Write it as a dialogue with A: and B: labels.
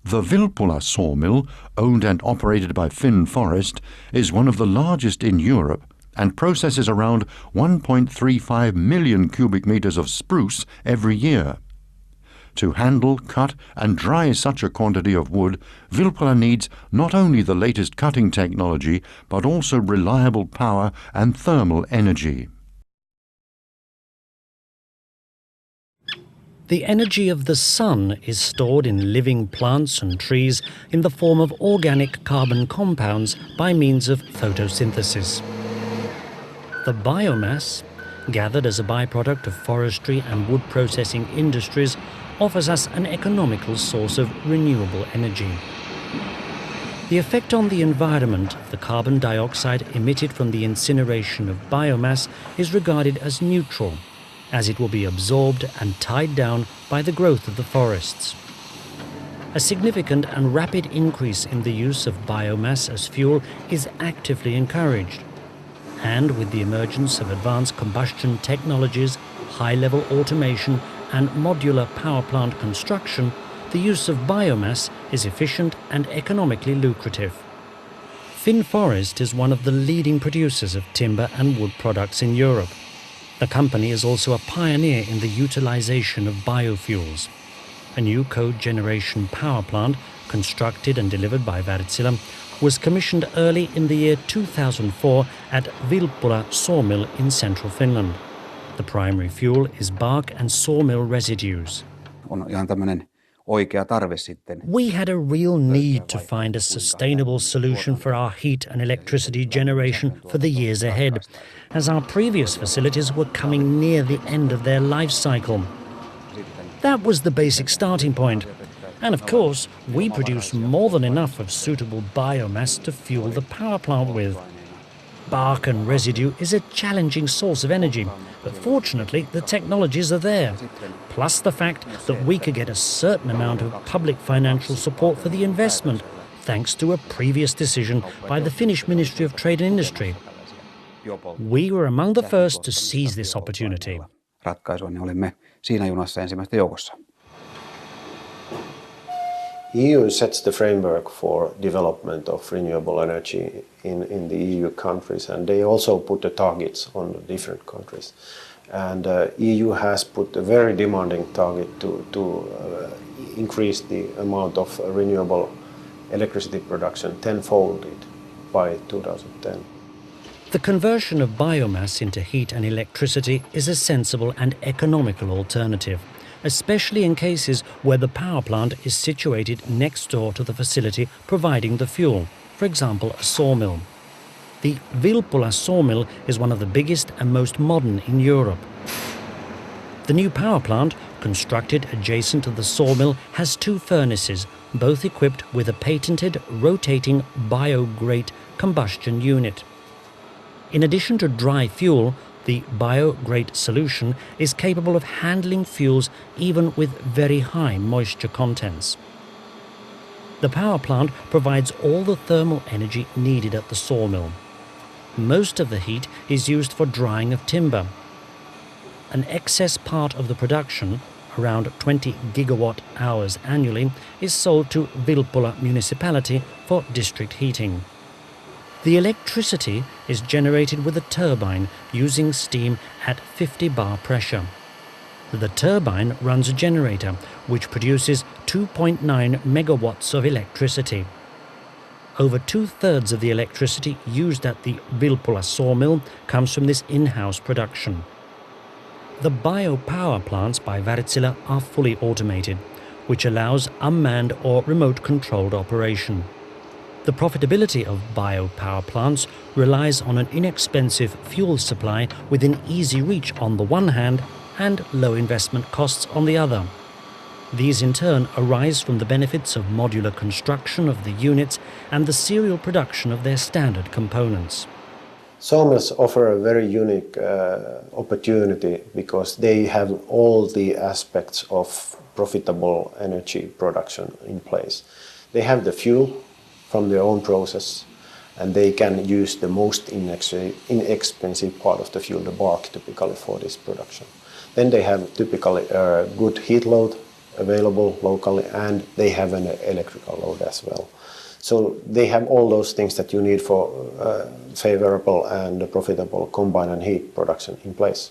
A: The Vilppula sawmill, owned and operated by Finforest, is one of the largest in Europe and processes around 1.35 million cubic meters of spruce every year. To handle, cut and dry such a quantity of wood, Vilppula needs not only the latest cutting technology but also reliable power and thermal energy.
B: The energy of the sun is stored in living plants and trees in the form of organic carbon compounds by means of photosynthesis. The biomass, gathered as a byproduct of forestry and wood processing industries, offers us an economical source of renewable energy. The effect on the environment of the carbon dioxide emitted from the incineration of biomass is regarded as neutral, as it will be absorbed and tied down by the growth of the forests. A significant and rapid increase in the use of biomass as fuel is actively encouraged, and with the emergence of advanced combustion technologies, high-level automation and modular power plant construction, the use of biomass is efficient and economically lucrative. Finforest is one of the leading producers of timber and wood products in Europe. The company is also a pioneer in the utilization of biofuels. A new cogeneration power plant, constructed and delivered by Wärtsilä, was commissioned early in the year 2004 at Vilppula sawmill in central Finland. The primary fuel is bark and sawmill residues. We had a real need to find a sustainable solution for our heat and electricity generation for the years ahead, as our previous facilities were coming near the end of their life cycle. That was the basic starting point. And of course, we produce more than enough of suitable biomass to fuel the power plant with. Bark and residue is a challenging source of energy, but fortunately the technologies are there, plus the fact that we could get a certain amount of public financial support for the investment, thanks to a previous decision by the Finnish Ministry of Trade and Industry. We were among the first to seize this opportunity.
C: EU sets the framework for development of renewable energy in the EU countries, and they also put the targets on the different countries. And EU has put a very demanding target to increase the amount of renewable electricity production tenfold by 2010.
B: The conversion of biomass into heat and electricity is a sensible and economical alternative, especially in cases where the power plant is situated next door to the facility providing the fuel, for example a sawmill. The Vilppula sawmill is one of the biggest and most modern in Europe. The new power plant, constructed adjacent to the sawmill, has 2 furnaces, both equipped with a patented rotating bio-grate combustion unit. In addition to dry fuel, the bio-grate solution is capable of handling fuels even with very high moisture contents. The power plant provides all the thermal energy needed at the sawmill. Most of the heat is used for drying of timber. An excess part of the production, around 20 gigawatt hours annually, is sold to Vilppula municipality for district heating. The electricity is generated with a turbine using steam at 50 bar pressure. The turbine runs a generator which produces 2.9 megawatts of electricity. Over 2/3 of the electricity used at the Vilppula sawmill comes from this in-house production. The biopower plants by Wärtsilä are fully automated, which allows unmanned or remote-controlled operation. The profitability of biopower plants relies on an inexpensive fuel supply within easy reach on the one hand and low investment costs on the other. These in turn arise from the benefits of modular construction of the units and the serial production of their standard components.
C: Sawmills offer a very unique opportunity because they have all the aspects of profitable energy production in place. They have the fuel from their own process, and they can use the most inexpensive part of the fuel, the bark, typically for this production. Then they have typically a good heat load available locally, and they have an electrical load as well. So they have all those things that you need for favorable and profitable combine and heat production in place.